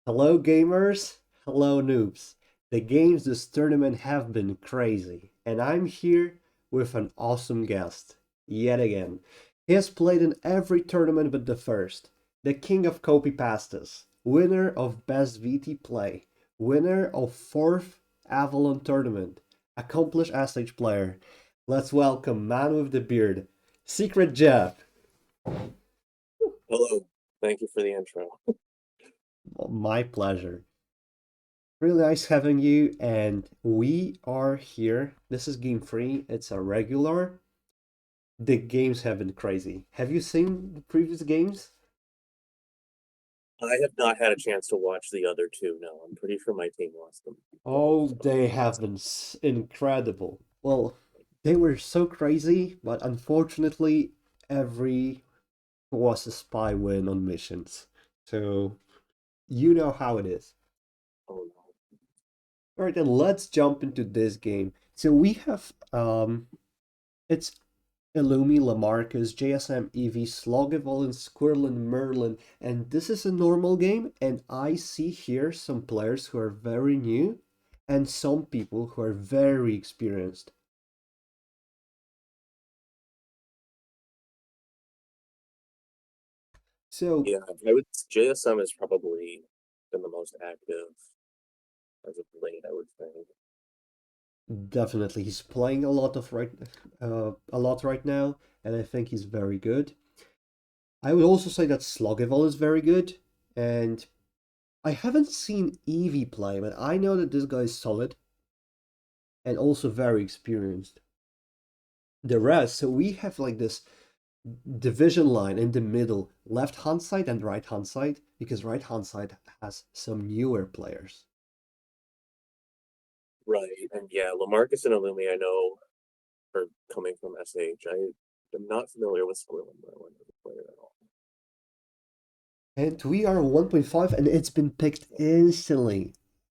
Hello, gamers. Hello, noobs. The games this tournament have been crazy, and I'm here with an awesome guest, yet again. He has played in every tournament but the first, the king of copy pastas, winner of best VT play, winner of fourth Avalon tournament, accomplished SH player. Let's welcome man with the beard, SecretJeb. Hello. Thank you for the intro. My pleasure. Really nice having you, and we are here. This is game three. It's a regular. The games have been crazy. Have you seen the previous games? I have not had a chance to watch the other two. No, I'm pretty sure my team lost them both. Oh, they have been incredible. Well, they were so crazy, but unfortunately, every was a spy win on missions. So you know how it is. Oh no. All right, then let's jump into this game. So we have it's Illumi, Lamarcus, JSM, Eevee, Sloggevolin, Squirrelin, Merlin, and this is a normal game, and I see here some players who are very new and some people who are very experienced. So Yeah, I would. JSM has probably been the most active as of late, I would think. definitely he's playing a lot right now, and I think he's very good. I would also say that Sloggevol is very good, and I haven't seen Eevee play, but I know that this guy is solid and also very experienced. The rest, so we have like this division line in the middle, left hand side and right hand side, because right hand side has some newer players. Right, and yeah, Lamarcus and Illumi, I know, are coming from SH. I am not familiar with Squirrel and Merlin as a player at all. And we are 1.5 and it's been picked instantly.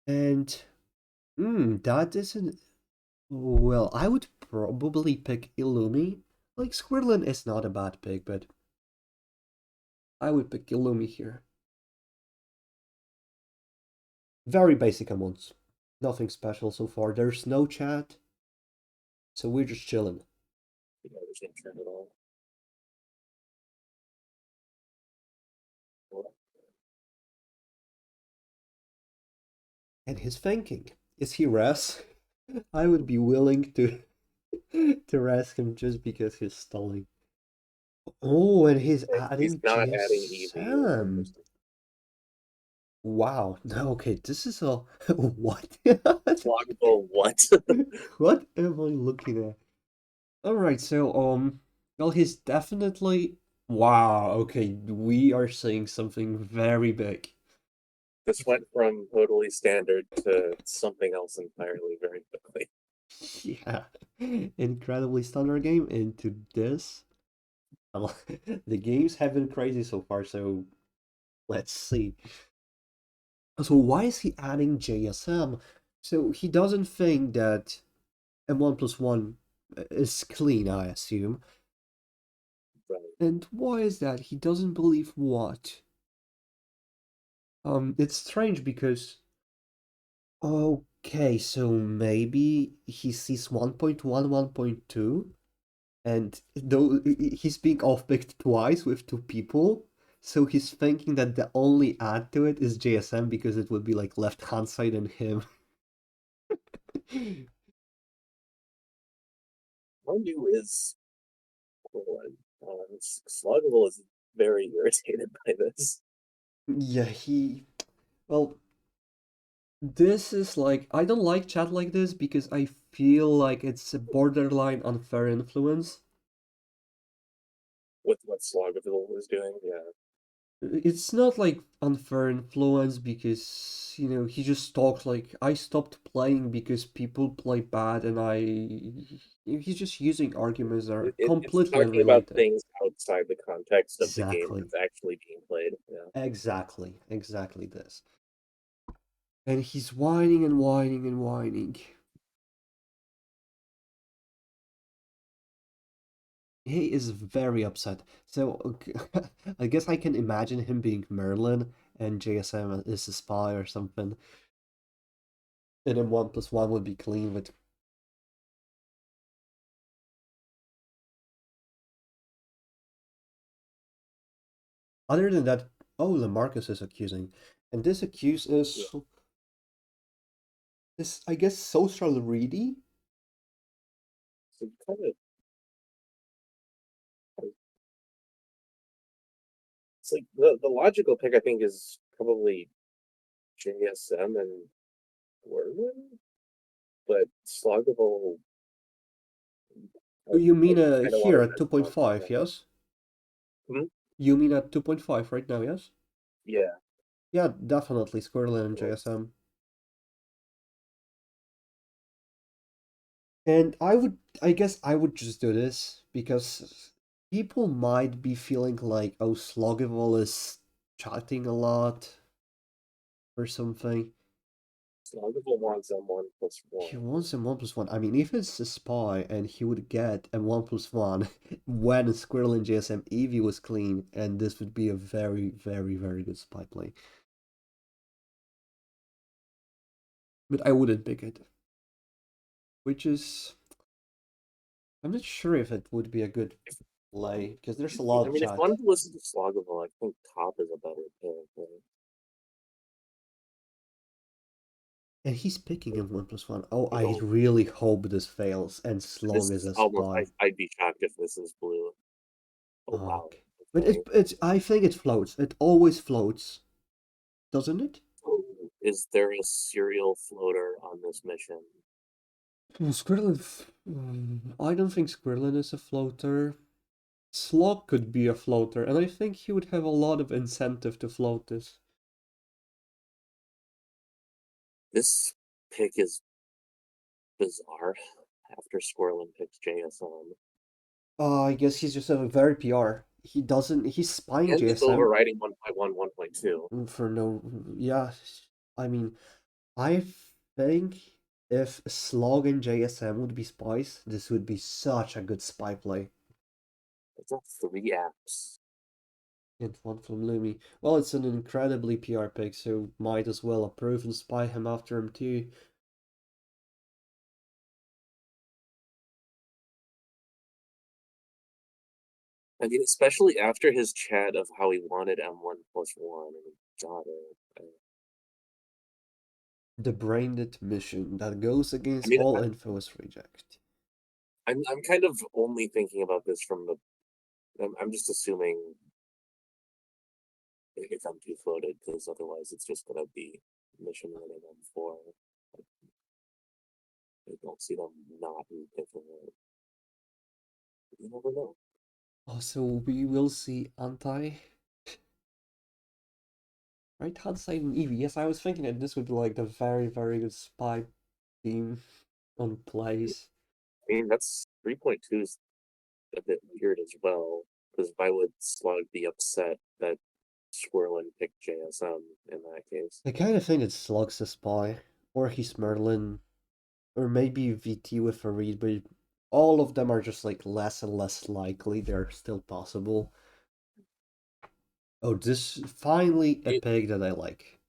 And that isn't well, I would probably pick Illumi. Like Squirtlin is not a bad pick, but I would pick Illumi here. Very basic amounts. Nothing special so far. There's no chat, so we're just chilling. Yeah, there's no trend at all. And his thinking. Is he Res? I would be willing to to rest him just because he's stalling. Oh, and he's And he's adding not adding Eevee or GSM. interesting. Wow. No, okay, this is a what? Logical what? What am I looking at? All right, so well, he's definitely wow. Okay, we are seeing something very big. This went from totally standard to something else entirely very quickly. Yeah, incredibly standard game into this. The games have been crazy so far, so let's see. So why is he adding JSM? So he doesn't think that M1 plus 1 is clean, I assume. Right. And why is that? He doesn't believe what? It's strange because okay, so maybe he sees 1.1, 1.2, and though he's being off-picked twice with two people, so he's thinking that the only add to it is JSM because it would be like left hand side and him. Mind you is cool. Sluggle is very irritated by this. Yeah, well, this is like I don't like chat like this because I feel like it's a borderline unfair influence. With what Sloggerville was doing. Yeah. It's not like unfair influence because he just talks like I stopped playing because people play bad and he's just using arguments that are It's completely talking about unrelated. things outside the context of the game Exactly. that's actually being played. Yeah. Exactly this. And he's whining and whining and whining. He is very upset. So I guess I can imagine him being Merlin and JSM is a spy or something. And then 1+1 would be clean with. Other than that, oh, Lamarcus is accusing. And this accuse Yeah. is I guess, social ready. So kind of, it's like the logical pick, I think, is probably JSM and Werwin, but Sloggable, You I mean kind of want here to at bet on 2.5, that. yes? Hmm? You mean at 2.5 right now, yes? Yeah. Yeah, definitely Squirrel and Well, JSM. And I guess I would just do this because people might be feeling like, oh, Slogival is chatting a lot or something. Sloggable wants M1+1. He wants a 1+1. I mean, if it's a spy and he would get a 1+1 when Squirrel and JSM Eevee was clean, and this would be a very, very, very good spy play. But I wouldn't pick it. Which is, I'm not sure if it would be a good play because there's a lot I of mean, if chat. one listens to Sloggable, I think Top is a better pick. Right? And he's picking him 1+1. Oh, You I know, really hope this fails and this Slog is is a almost. spy. I'd be shocked if this is blue. Oh wow. Okay. But Okay. I think it floats. It always floats, doesn't it? Oh, is there a serial floater on this mission? Squirrelin. I don't think Squirrelin is a floater. Slog could be a floater, and I think he would have a lot of incentive to float this. This pick is bizarre. After Squirrelin picks JSM, I guess he's just a very PR. He doesn't. He's spying and he's JSM overriding 1.1, 1.2. for no. Yeah, I mean, I think if Slog and JSM would be spies, this would be such a good spy play. It's not 3 apps. And one from Lumi. Well, it's an incredibly PR pick, so might as well approve and spy him after him too. I mean, especially after his chat of how he wanted M1+1 and he got it. The brained mission that goes I against mean, all info is reject. I'm kind of only thinking about this from the. I'm just assuming if I'm too floated, because otherwise it's just gonna be mission running M4. I don't see them not picking it. You never know. Also, we will see anti right hand side and Eevee. Yes, I was thinking that this would be like the very, very good spy team on plays. I mean, that's 3.2 is a bit weird as well, because why would Slug be upset that Swirlin picked JSM in that case? I kind of think it's Slug's a spy, or he's Merlin, or maybe VT with Farid, but all of them are just like less and less likely. They're still possible. Oh, this finally a It, pick that I like.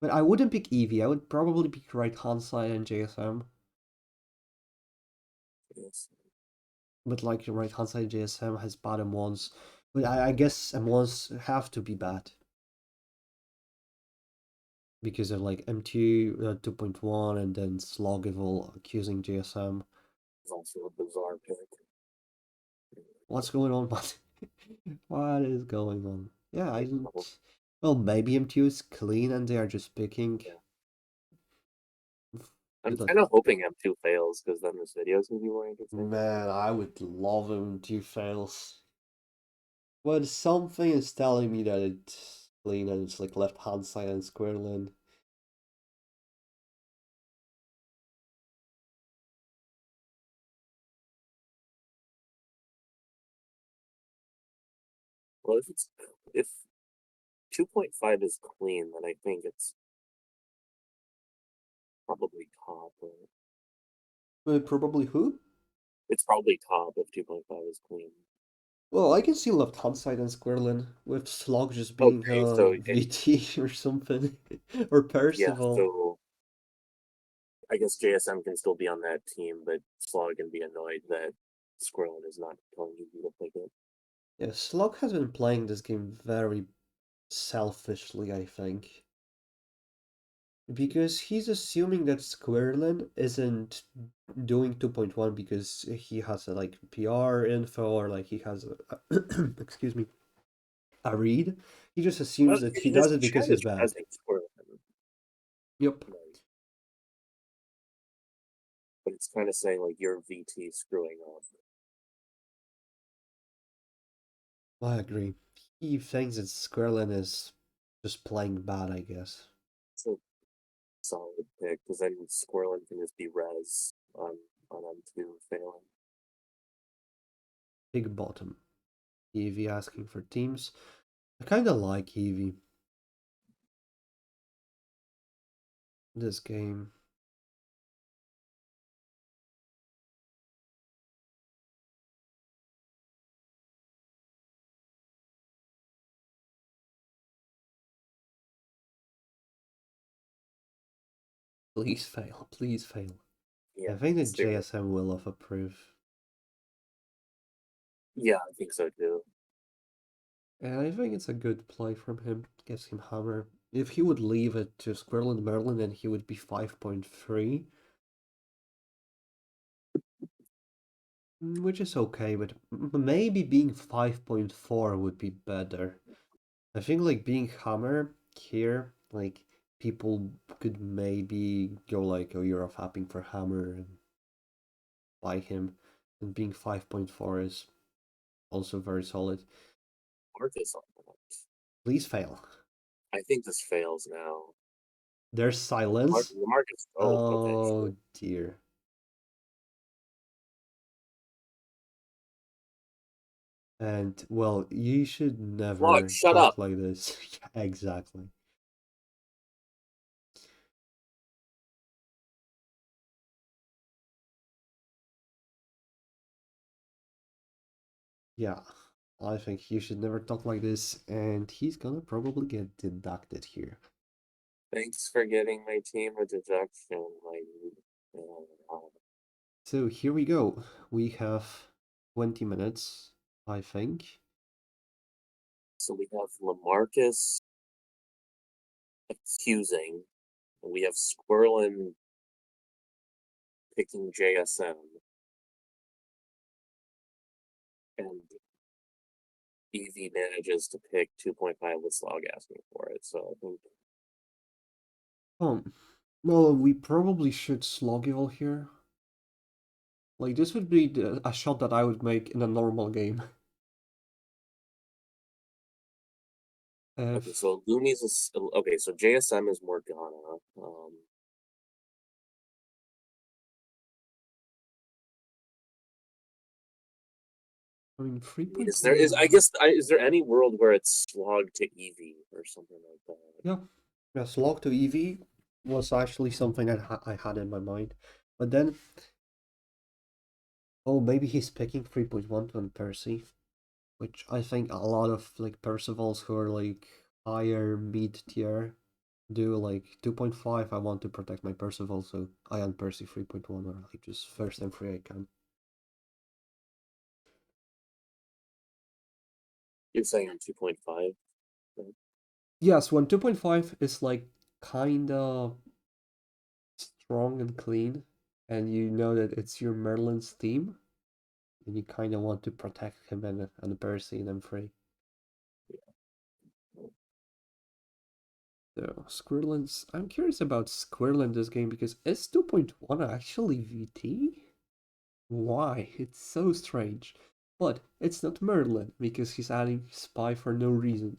But I wouldn't pick Eevee. I would probably pick right hand side and JSM. yes. But like right hand side JSM has bad M1s. But I guess M1s have to be bad. Because of like M2 2.1 and then Slogival accusing JSM. It's also a bizarre pick. What's going on, man? What is going on? Yeah, I Like, didn't. Well, maybe M2 is clean and they are just picking. yeah. I'm Like, kind of hoping M2 fails, because then this video is gonna be more interesting. man, I would love M2 fails. But something is telling me that it's clean and it's like left hand side and square lane. Well, if 2.5 is clean, then I think it's probably top. Right? Probably who? It's probably top if 2.5 is clean. Well, I can see left hand side and Squirrelin with Slog just being Okay, so VT or something, or yeah, Percival. so I guess JSM can still be on that team, but Slog can be annoyed that Squirrelin is not telling you to pick it. Yeah, Slog has been playing this game very selfishly, I think. Because he's assuming that Squirrelin isn't doing 2.1 because he has a, like PR info or like he has excuse me, a read. He just Well, assumes that he his does it because chat he's is bad. rezzing Squirrelin, Yep, like, but it's kind of saying like your VT screwing up. I agree. He thinks that Squirrelin is just playing bad, I guess. It's a solid pick because then Squirrelin can just be res on M2 failing. Big bottom. Eevee asking for teams. I kinda like Eevee. This game. Please fail, please fail. Yeah, I think that seriously. JSM will have approve. Yeah, I think so too. And I think it's a good play from him. Gives him hammer. If he would leave it to Squirrel and Merlin, then he would be 5.3. Which is okay, but maybe being 5.4 would be better. I think like being hammer here, like people could maybe go like, oh, you're off happing for hammer and buy him. And being 5.4 is also very solid. Marcus on that. Please fail. I think this fails now. There's silence. Marcus. Oh, okay, sure. Oh dear. And well, you should Look, never shut talk up. like this. Exactly. Yeah, I think you should never talk like this, and he's gonna probably get deducted here. Thanks for getting my team a deduction. Uh, So here we go. We have 20 minutes, I think. so we have Lamarcus accusing. And we have Squirrelin picking JSM. And Eevee manages to pick 2.5 with Slog asking for it. So I think Oh, well, we probably should Sloggival here. Like, this would be a shot that I would make in a normal game. okay. If So Looney's is okay. So JSM is Morgana. I mean, Is there is I 3.1. guess is there any world where it's Slog to Eevee or something like that? Yeah, yeah, Slog to Eevee was actually something I had in my mind. But then, oh, maybe he's picking 3.1 to Percy, which I think a lot of like Percivals who are like higher mid tier do. Like 2.5, I want to protect my Percival, so I on Percy 3.1 or like just first and free I can. You're saying on 2.5? Yes, when 2.5 is like kinda strong and clean, and you know that it's your Merlin's team, and you kind of want to protect him and Percy and M3. So Squirrelins, I'm curious about Squirrel in this game because is 2.1 actually VT? Why? It's so strange. But it's not Merlin because he's adding Spy for no reason.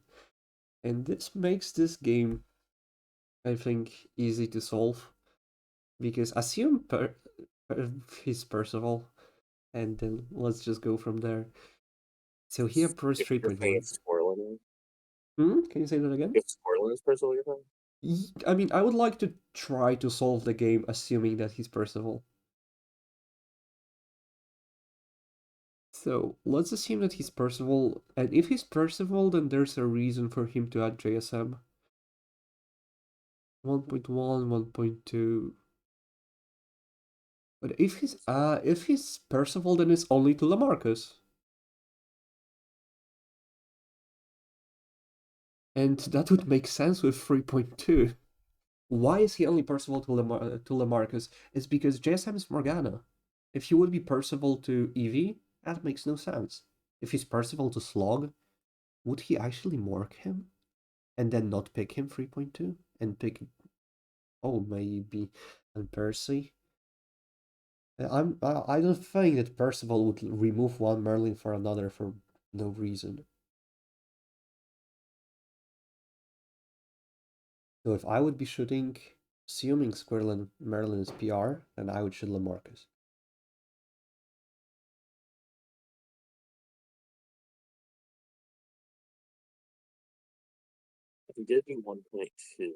And this makes this game, I think, easy to solve because assume he's Percival and then let's just go from there. So he approached You're saying 3.1. it's Squirrelin? Can you say that again? If Squirrelin is Percival, you're saying? I mean, I would like to try to solve the game assuming that he's Percival. So let's assume that he's Percival, and if he's Percival, then there's a reason for him to add JSM. 1.1, 1.2. But if he's Percival, then it's only to Lamarcus. And that would make sense with 3.2. Why is he only Percival to Lamarcus? It's because JSM is Morgana. If he would be Percival to Eevee, that makes no sense. If he's Percival to Slog, would he actually mork him? And then not pick him 3.2? And pick, oh, maybe, and Percy? I don't think that Percival would remove one Merlin for another for no reason. So if I would be shooting, assuming Squirrel Merlin is PR, then I would shoot Lamarcus. He did do 1.2,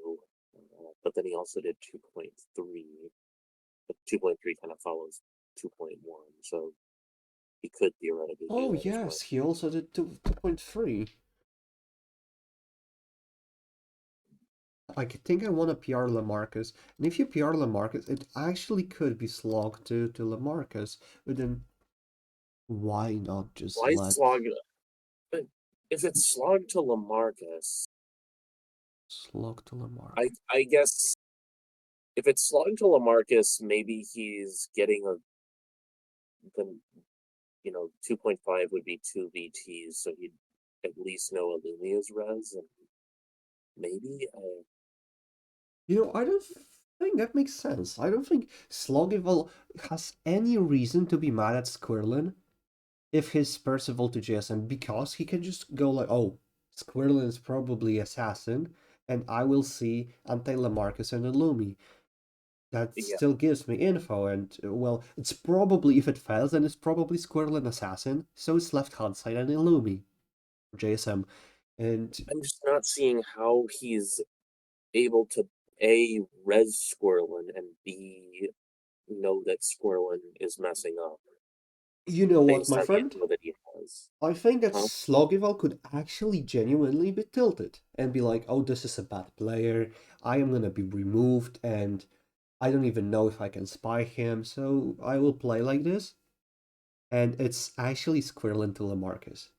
but then he also did 2.3. But 2.3 kind of follows 2.1, so he could theoretically do Oh that as well. yes, he also did 2.3. I think I want to PR Lamarcus, and if you PR Lamarcus, it actually could be Slog to Lamarcus, but then why not just Why let slog? If it's slog to Lamarcus, Slog to Lamarcus? I guess if it's slog to Lamarcus, maybe he's getting the 2.5 would be 2 VTs, so he'd at least know Illumia's res, and maybe I don't think that makes sense. I don't think Slogival has any reason to be mad at Squirlin if he's Percival to JSM, because he can just go like, oh, Squirlin is probably assassin, and I will see anti-Lamarcus and Illumi. That yeah. still gives me info, and well, it's probably, if it fails, then it's probably Squirrel and Assassin, so it's left hand side and Illumi, JSM. And I'm just not seeing how he's able to A, res Squirrelin, and B, know that Squirrelin is messing up you know what, based my on the friend? info that he has. I think that Huh? Slogival could actually genuinely be tilted and be like, oh, this is a bad player, I am gonna be removed, and I don't even know if I can spy him, so I will play like this. And it's actually Squirrel into Lamarcus.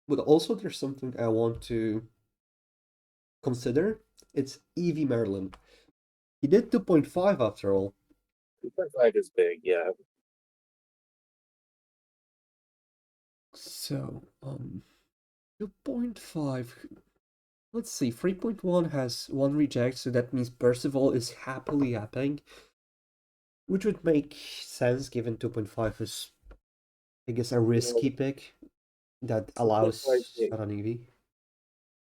But also, there's something I want to consider. It's Eevee Merlin. He did 2.5 after all. 2.5 is big, yeah. So, 2.5. Let's see, 3.1 has one reject, so that means Percival is happily yapping, which would make sense given 2.5 is, I guess, a You know, risky pick that 2.5 allows big. shot on Eevee.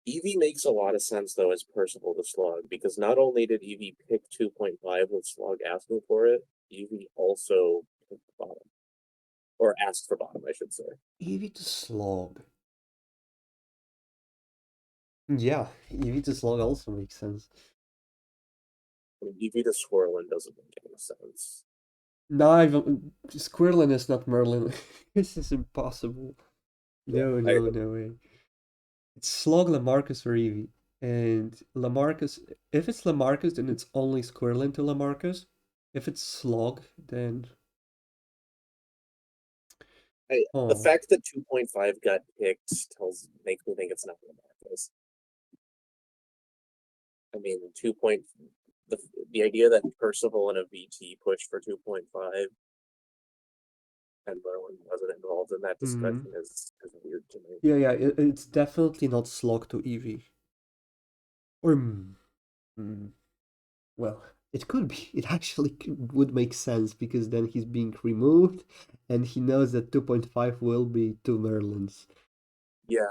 Eevee makes a lot of sense though as Percival to Slug, because not only did Eevee pick 2.5 with Slug asking for it, Eevee also picked bottom. Or asked for bottom, I should say. Eevee to Slog. Yeah, Eevee to Slog also makes sense. I mean, Eevee to Swirlin doesn't make any sense. No, Squirrelin is not Merlin. This is impossible. Yeah, No, I no, no way. It's Slog, Lamarcus, or Eevee. And Lamarcus, if it's Lamarcus, then it's only Squirrelin to Lamarcus. If it's Slog, then. the Oh. fact that 2.5 got picked makes me think it's not Lamarcus. I mean, the idea that Percival and a VT pushed for 2.5 and Merlin wasn't involved in that Mm. discussion is weird to me. Yeah, it's definitely not Slog to Eevee. Or. Well, it could be. It actually would make sense because then he's being removed and he knows that 2.5 will be two Merlins. Yeah,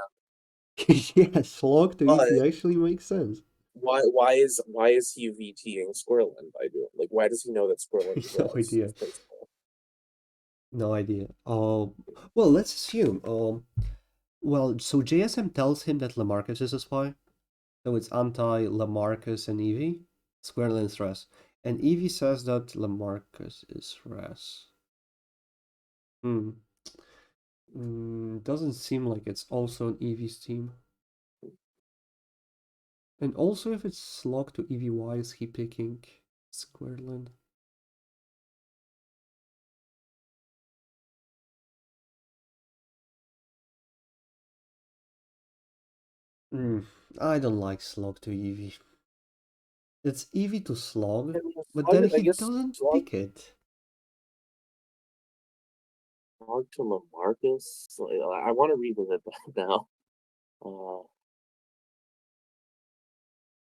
Yeah, Slog to but Eevee actually makes sense. why is he VTing Squirrelin by doing why does he know that Squirrelin's No res idea. is Percival? No idea. Well, let's assume. Well, so JSM tells him that Lamarcus is a spy. So it's anti-Lamarcus and Eevee. Squirrel is res. And Eevee says that Lamarcus is res. Hmm. Doesn't seem like it's also an Eevee's team. And also, if it's slog to Eevee, why is he picking Squirrel? I don't like slog to Eevee. It's Eevee to slog, I mean, but then I he guess doesn't pick it. slog to Lamarcus. I want to revisit that now.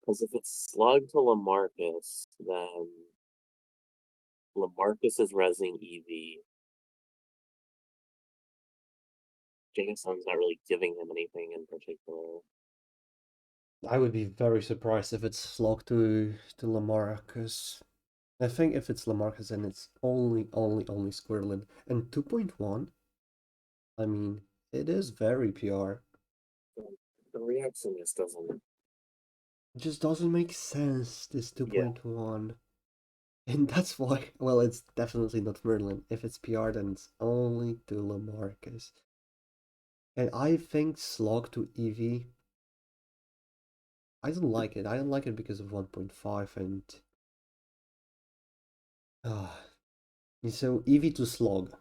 Because if it's slug to Lamarcus, then Lamarcus is resing Eevee. Jameson's not really giving him anything in particular. I would be very surprised if it's slog to Lamarcus. I think if it's Lamarcus, then it's only Squirrelin. And 2.1, I mean, it is very pure. The reaction just doesn't. It just doesn't make sense, this Yeah, 2.1. And that's why, well, it's definitely not Merlin. If it's PR, then it's only to Lamarcus. And I think slog to Eevee, I don't like it. I don't like it because of 1.5 and... so Eevee to slog.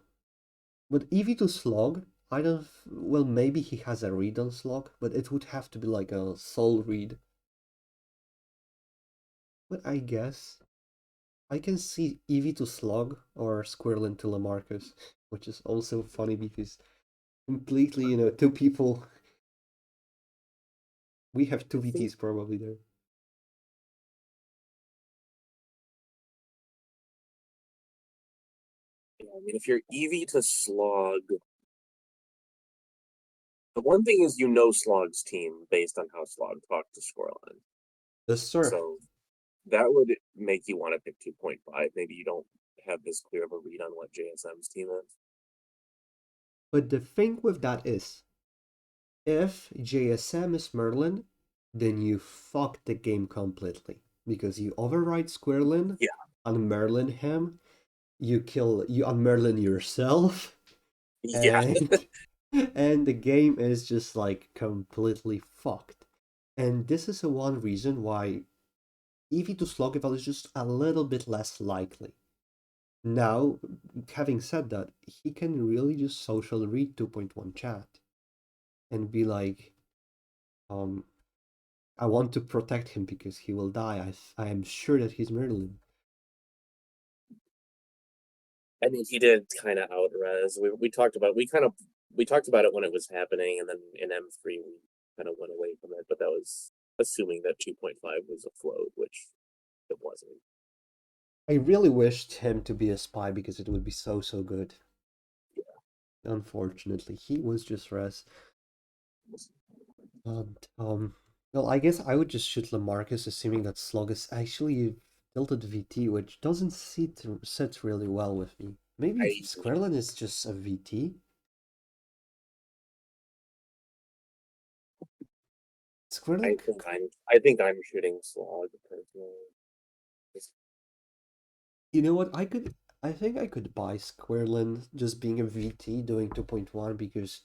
But Eevee to slog, I don't... Well, maybe he has a read on slog, but it would have to be like a soul read. But I guess I can see Eevee to slog or Squirrel to Lamarcus, which is also funny because completely, two people. We have two I think. VTs probably there. Yeah, I mean, if you're Eevee to Slog, the one thing is Slog's team based on how Slog talked to Squirrelin. Yes, sir. So that would make you want to pick 2.5. Maybe you don't have this clear of a read on what JSM's team is. But the thing with that is, if JSM is Merlin, then you fuck the game completely. Because you override Squirrelin, Yeah. unmerlin him, you unmerlin yourself, Yeah. and and the game is just like completely fucked. And this is the one reason why EV to Sloggival is just a little bit less likely. Now, having said that, he can really just social read 2.1 chat and be like, um, I want to protect him because he will die. I am sure that he's Merlin. I mean, he did kind of out res. We talked about we talked about it when it was happening, and then in M3 we kind of went away from it. But that was assuming that 2.5 was a float, which it wasn't. I really wished him to be a spy because it would be so good. Yeah. Unfortunately, he was just res. Well, I guess I would just shoot Lamarcus, assuming that Slug is actually tilted VT, which doesn't sit really well with me. Maybe I Squirrelin is just a VT. I Squirrelin, think I'm shooting Slog personally. you know what? I think I could buy Squirrelin just being a VT doing 2.1 because,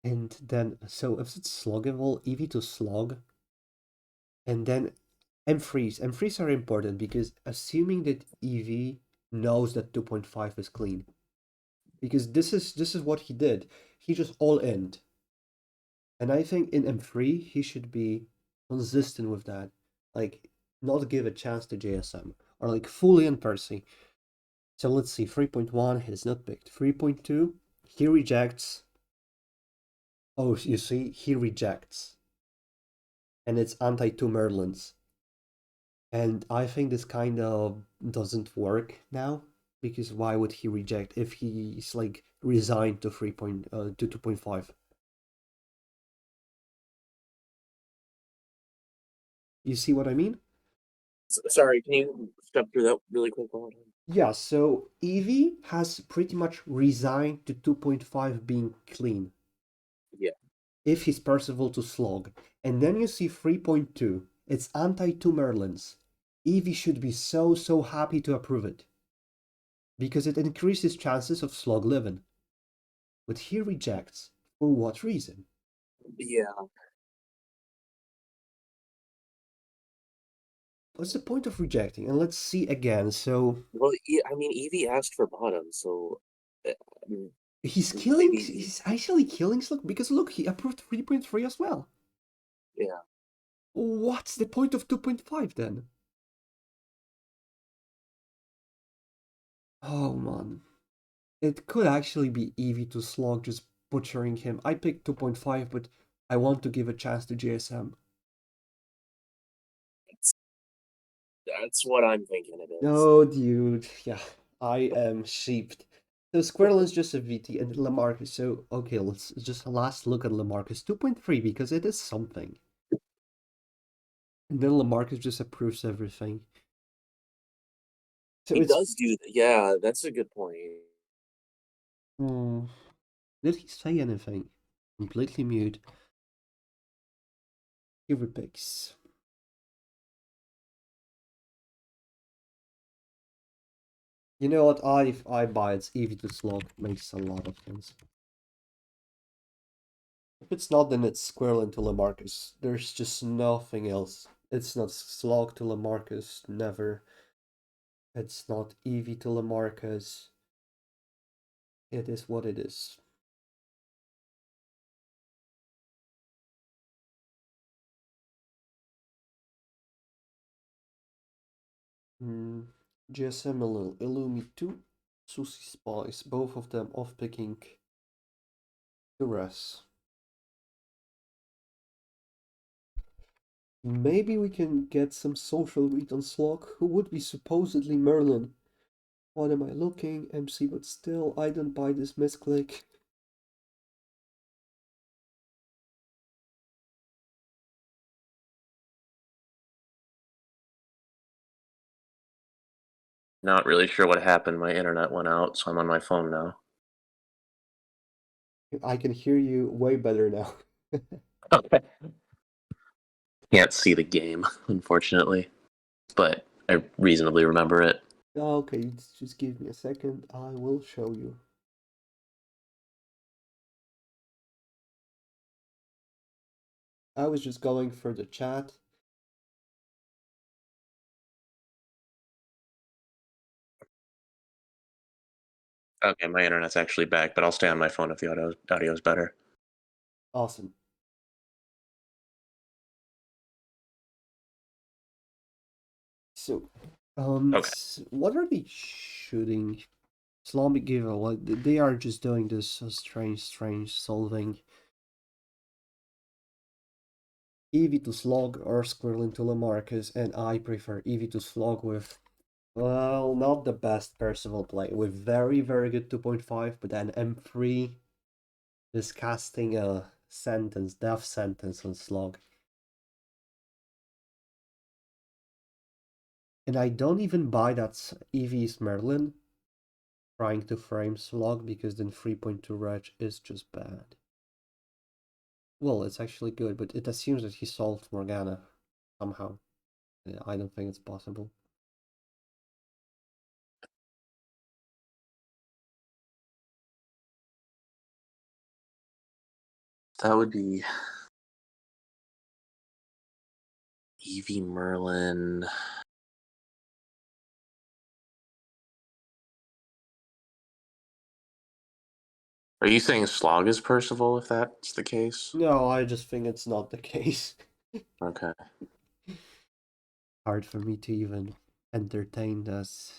and then so if it's Sloggable, EV to Slog, and then M3s. M3s are important because assuming that EV knows that 2.5 is clean. Because this is what he did. He just all in. And I think in M3 he should be consistent with that. Like not give a chance to JSM. Or like fully in Percy. So let's see, 3.1 is not picked. 3.2, he rejects. Oh, you see, he rejects. And it's anti-2 Merlins. And I think this kind of doesn't work now because why would he reject if he's like resigned to 2.5? You see what I mean? Sorry, can you step through that really quick? Yeah, so Eevee has pretty much resigned to 2.5 being clean. Yeah. if he's Percival to slog. And then you see 3.2. It's anti-2 Merlins. Eevee should be so happy to approve it. Because it increases chances of slog living. But he rejects. For what reason? Yeah. What's the point of rejecting? And let's see again. So Well, I mean, Evie asked for bottom, so uh, mm, maybe he's actually killing slog because look, he approved 3.3 as well. yeah. What's the point of 2.5 then? Oh man. It could actually be Eevee to slog just butchering him. I picked 2.5, but I want to give a chance to JSM. That's what I'm thinking it is. No, dude. Yeah, I am sheeped. So Squirrel is just a VT and Lamarcus. So, okay, let's just last look at Lamarcus. 2.3 because it is something. And then Lamarcus just approves everything. So He it's. does do that. Yeah, that's a good point. Hmm, did he say anything? Completely mute. He repicks. You know what? I buy it's easy to slog. Makes a lot of sense. If it's not, then it's Squirrel into Lamarcus. There's just nothing else. It's not Slog to Lamarcus, never. It's not Eevee to Lamarcus. It is what it is. GSM Illumi 2, Susie Spice, both of them off picking Duress. Maybe we can get some social read on Slog, who would be supposedly Merlin. What am I looking? MC, but still, I don't buy this misclick. Not really sure what happened. My internet went out, so I'm on my phone now. I can hear you way better now. Okay. Can't see the game, unfortunately, but I reasonably remember it. Okay, just give me a second. I will show you. I was just going for the chat. Okay, my internet's actually back, but I'll stay on my phone if the audio is better. Awesome. So, Okay. what are they shooting? Islamic Giver, like they are just doing this strange solving. Eevee to slog or Squirrel into Lamarcus, and I prefer Eevee to slog with, well, not the best Percival play, with very good 2.5, but then M3 is casting a death sentence on slog. And I don't even buy that Eevee's Merlin trying to frame slog because then 3.2 reg is just bad. Well, it's actually good, but it assumes that he solved Morgana somehow. I don't think it's possible. That would be Evie Merlin. Are you saying Slog is Percival if that's the case? No, I just think it's not the case. Okay. Hard for me to even entertain this.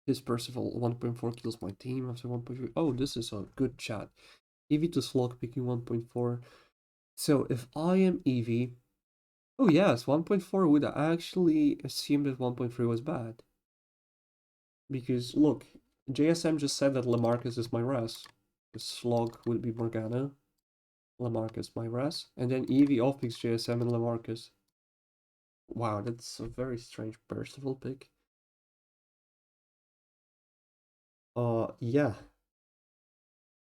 This Percival 1.4 kills my team after 1.3. Oh, this is a good chat. Eevee to slog picking 1.4. So if I am Eevee, oh yes, 1.4 would actually assume that 1.3 was bad. Because look, JSM just said that Lamarcus is my res. The slog would be Morgana. Lamarcus my res. And then Eevee offpicks JSM and Lamarcus. Wow, that's a very strange Percival pick. Yeah.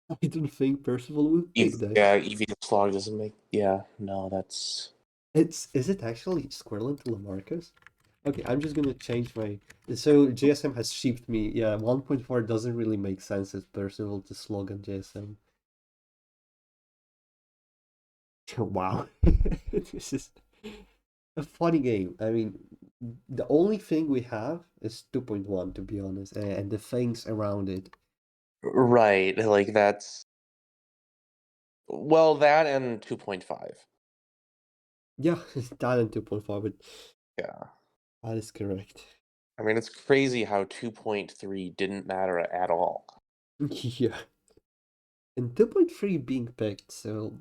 I don't think Percival would pick this. Yeah, EV to slog doesn't make. Yeah, no, that's. Is it actually Squirrel to Lamarcus? Okay, I'm just gonna change my. So JSM has sheeped me. Yeah, 1.4 doesn't really make sense as Percival to slog on JSM. Wow, this is a funny game. I mean, the only thing we have is 2.1, to be honest, and the things around it. Right, like that's. Well, that and 2.5. Yeah, that and 2.5, but Yeah. that is correct. I mean, it's crazy how 2.3 didn't matter at all. Yeah, and 2.3 being picked, so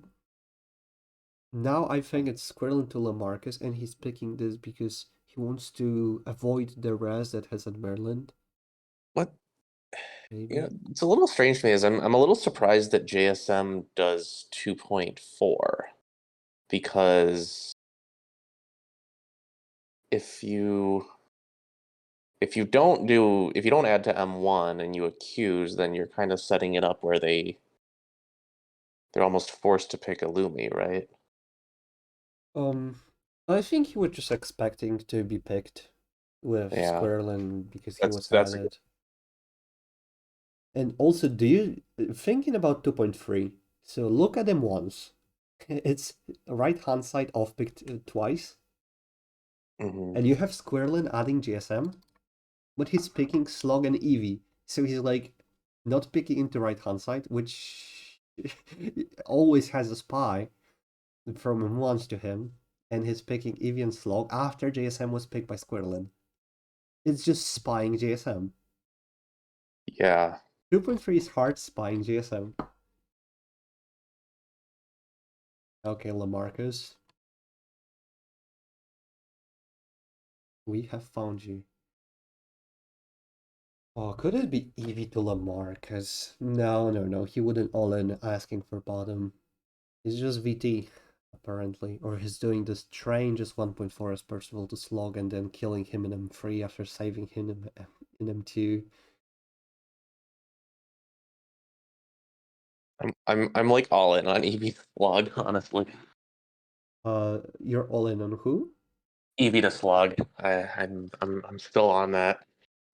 now I think it's Squirrel into Lamarcus, and he's picking this because he wants to avoid the res that has at Maryland, What? Yeah, maybe. it's a little strange to me is I'm a little surprised that JSM does 2.4 because if you if you don't add to M1 and you accuse, then you're kind of setting it up where they're almost forced to pick Illumi, right? Um, I think he was just expecting to be picked with Yeah, Squirrel because he was that's a good. added. And also, do you thinking about 2.3? So look at him once. It's right hand side off picked twice, Hmm. and you have Squirrel adding GSM, but he's picking Slog and Eevee. So he's like not picking into right hand side, which always has a spy from once to him, and he's picking Eevee and Slog after JSM was picked by Squirrel. It's just spying JSM. Yeah, 2.3 is hard spying JSM. Okay, Lamarcus, we have found you. Oh, could it be Eevee to Lamarcus? No, no, no. He wouldn't all in asking for bottom. He's just VT, apparently. Or he's doing this train just 1.4 as Percival to slog and then killing him in M3 after saving him in M2. I'm like all in on EV slog, honestly. You're all in on who? EV to slog. I'm still on that.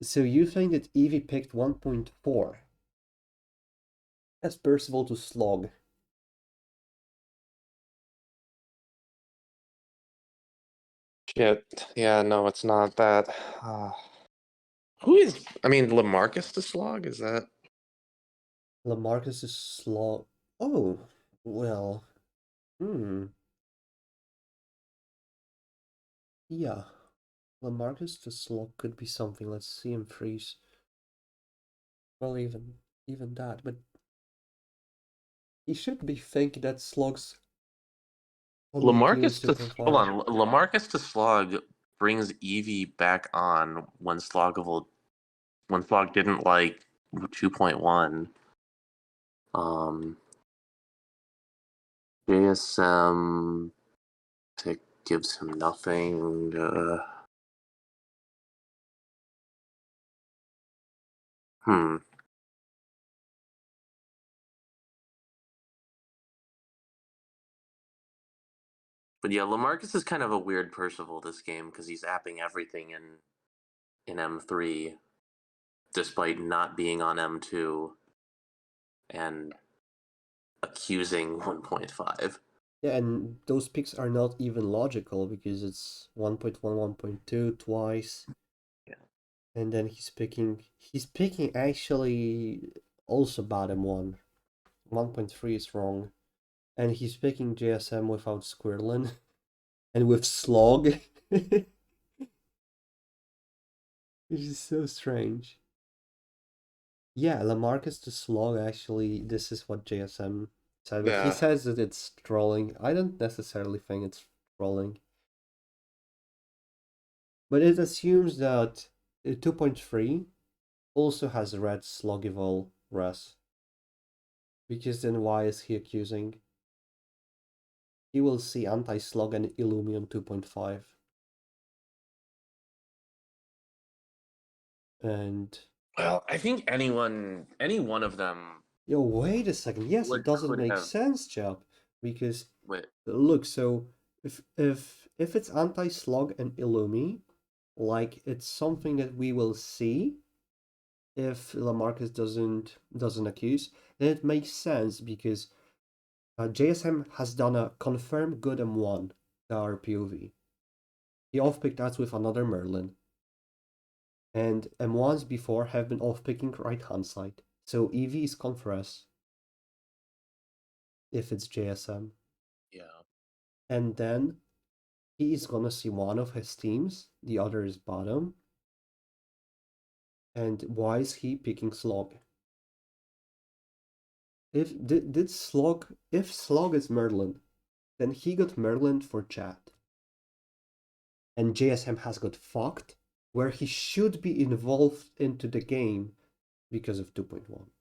So you think that Eevee picked 1.4 as Percival to slog? Shit. Yeah, no, it's not that. Uh, who is? I mean, Lamarcus to slog? Is that? Lamarcus is slog. Oh, well, hmm. Yeah, Lamarcus to slog could be something. Let's see him freeze. Well, even that, but he should be thinking that slogs only kills Lamarcus to hold 2.5. on. Lamarcus to slog brings Evie back on when slog didn't like 2.1. Um, JSM pick gives him nothing. Hmm. But yeah, Lamarcus is kind of a weird Percival this game because he's apping everything in M3 despite not being on M2 and accusing 1.5. Yeah, and those picks are not even logical because it's 1.1, 1.2 twice, Yeah. and then he's picking actually also bottom one. 1.3 is wrong. And he's picking JSM without Squirrelin and with Slog. Which is so strange. Yeah, Lamarcus to Slog actually, this is what JSM said, but he Yeah. says that it's trolling. I don't necessarily think it's trolling. But it assumes that 2.3 also has red Slogival res. Because then why is he accusing? He will see anti-slog and Illumion 2.5. And Well, I think any one of them Yo, wait a second. Yes, it What doesn't could make have sense, Jab, because wait? look, so if it's anti-slug and Illumi, like it's something that we will see if Lamarcus doesn't accuse, then it makes sense because JSM has done a confirmed good M1 RPOV. He off-picked that with another Merlin, and M1s before have been off-picking right hand side. So EV is Confress if it's JSM. Yeah. And then he is gonna see one of his teams, the other is bottom. And why is he picking Slog? If did Slog if Slog is Merlin, then he got Merlin for chat. And JSM has got fucked, where he should be involved into the game because of 2.1.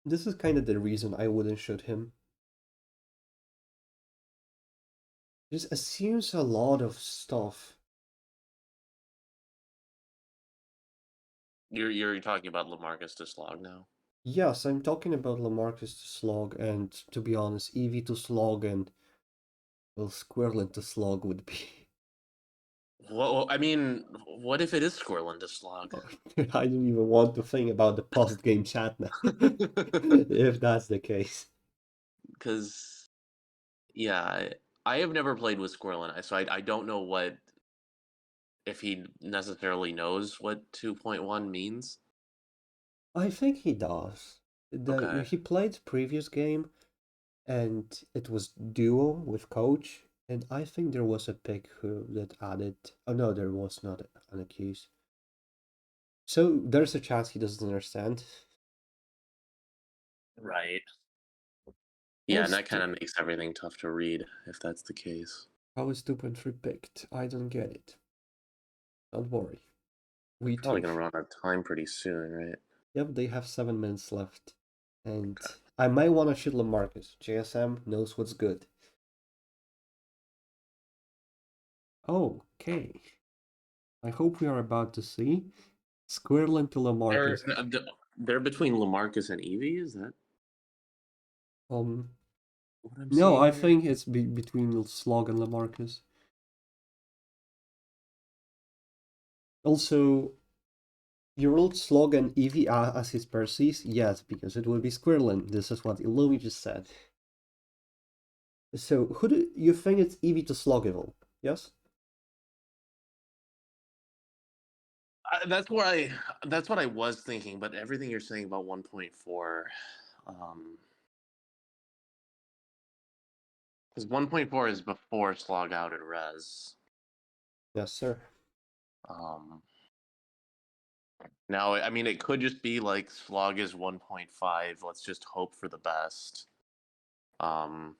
This is kind of the reason I wouldn't shoot him. Just assumes a lot of stuff. You're talking about Lamarcus to Slog now. Yes, I'm talking about Lamarcus to Slog, and to be honest, EV to Slog and well, Squirrel to Slog would be. Well, I mean, what if it is Squirrel to Slog? I don't even want to think about the post-game chat now. If that's the case. Because yeah, I have never played with Squirrel, so I don't know what if he necessarily knows what 2.1 means. I think he does. Okay. He played previous game and it was duo with coach, and I think there was a pick who that added. Oh no, there was not an accuse. So there's a chance he doesn't understand. Right. Yeah, and that kind Also, of makes everything tough to read if that's the case. how is 2.3 picked? I don't get it. Don't worry. We Probably too. gonna run out of time pretty soon, right? Yep, they have 7 minutes left. And I might want to shoot Lamarcus. JSM knows what's good. Okay. I hope we are about to see Squirrel into They're Lamarcus. they're between Lamarcus and Evie. Is that Um, what I'm no, seeing I here? think it's between Slog and Lamarcus. Also, you rolled Slog and Eevee as his Perseus? Yes, because it will be Squirrelin. This is what Illumi just said. So, who do you think it's Eevee to Slogiville? Yes? That's where I. That's what I was thinking, but everything you're saying about 1.4, because 1.4 is before slog out and res. Yes, sir. Um, Now, I mean, it could just be like slog is 1.5. Let's just hope for the best. Um,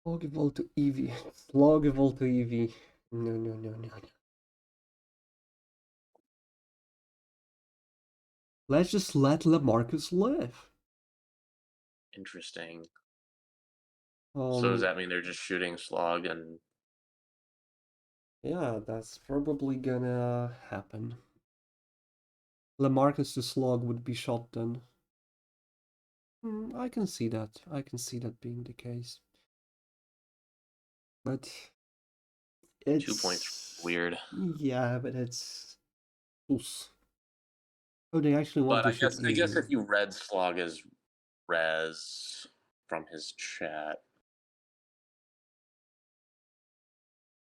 Slogiville to Eevee. Slogiville to Eevee. No, no, no, no, no. Let's just let Lamarcus live. Interesting. So does Um, that mean they're just shooting slog and yeah, that's probably gonna happen. Lamarcus to Slog would be shot then. I can see that. I can see that being the case. But 2.3? it's Weird. yeah, but it's oof. Oh, they actually want But to shoot I guess Eevee. if you read slog as res from his chat,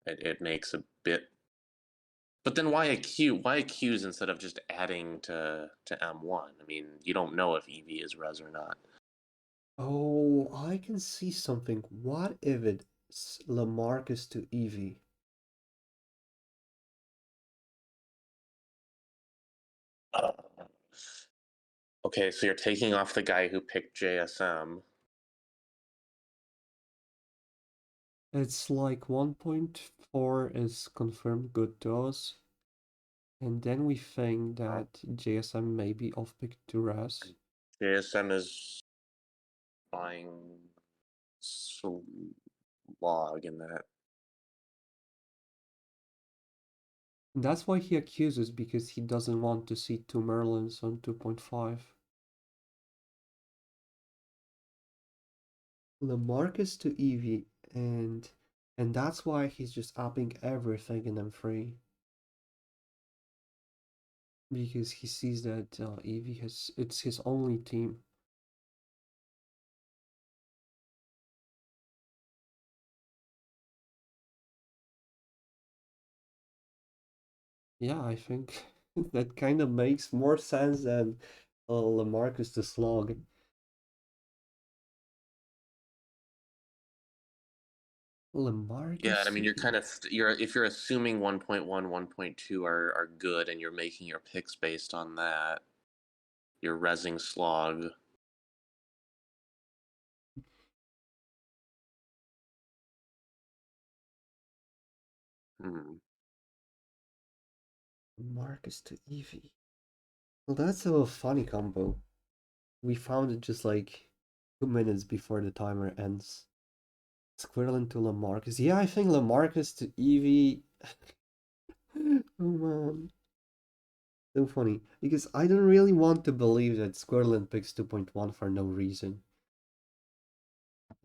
it makes a bit. But then why accuse? Why accuse instead of just adding to M1? I mean, you don't know if EV is res or not. Oh, I can see something. What if it Lamarcus to Evie. Uh, okay, so you're taking off the guy who picked JSM. It's like 1.4 is confirmed good to us. And then we think that JSM may be off-picked to Raz. JSM is buying log in that. That's why he accuses, because he doesn't want to see two Merlins on 2.5. Lamarcus to Eevee, and that's why he's just upping everything in M3. Because he sees that Eevee it's his only team. Yeah, I think that kind of makes more sense than Lamarcus to Slog. Lamarcus. Yeah, I mean, you're kind of if you're assuming 1.1, 1.2 are good, and you're making your picks based on that, you're rezzing slog. Hmm. Lamarcus to Eevee. Well, that's a funny combo. We found it just like 2 minutes before the timer ends. Squirrel to Lamarcus. Yeah, I think Lamarcus to Eevee. Oh man. So funny. Because I don't really want to believe that Squirrel picks 2.1 for no reason.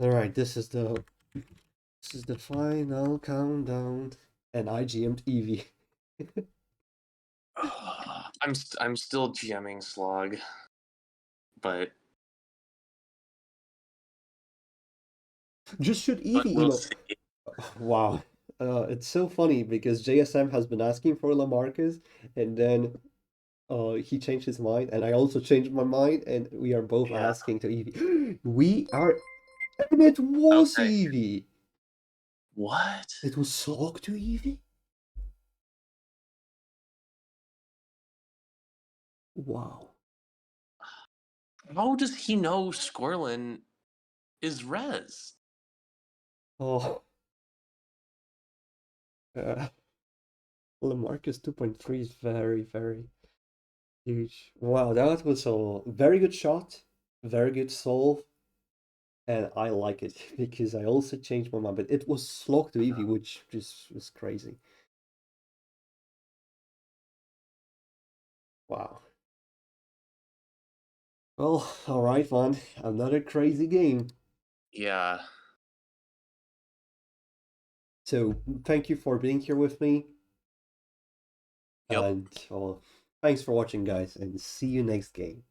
Alright, this is the final countdown. And I GM'd Eevee. I'm still GMing slog, but Just shoot Eevee, we'll see. Wow. It's so funny because JSM has been asking for Lamarcus, and then he changed his mind, and I also changed my mind, and we are both asking to Eevee. We are, and it was Okay. Eevee. What? It was Slog to Eevee? Wow. How does he know Squirlin is res? Oh. Lamarcus 2.3 is very, very huge. Wow, that was a very good shot, very good solve, and I like it because I also changed my mind, but it was Slog to Eevee, which just was crazy. Wow. Well, alright, man. Another crazy game. Yeah. So, thank you for being here with me. Yep. And, well, thanks for watching, guys, and see you next game.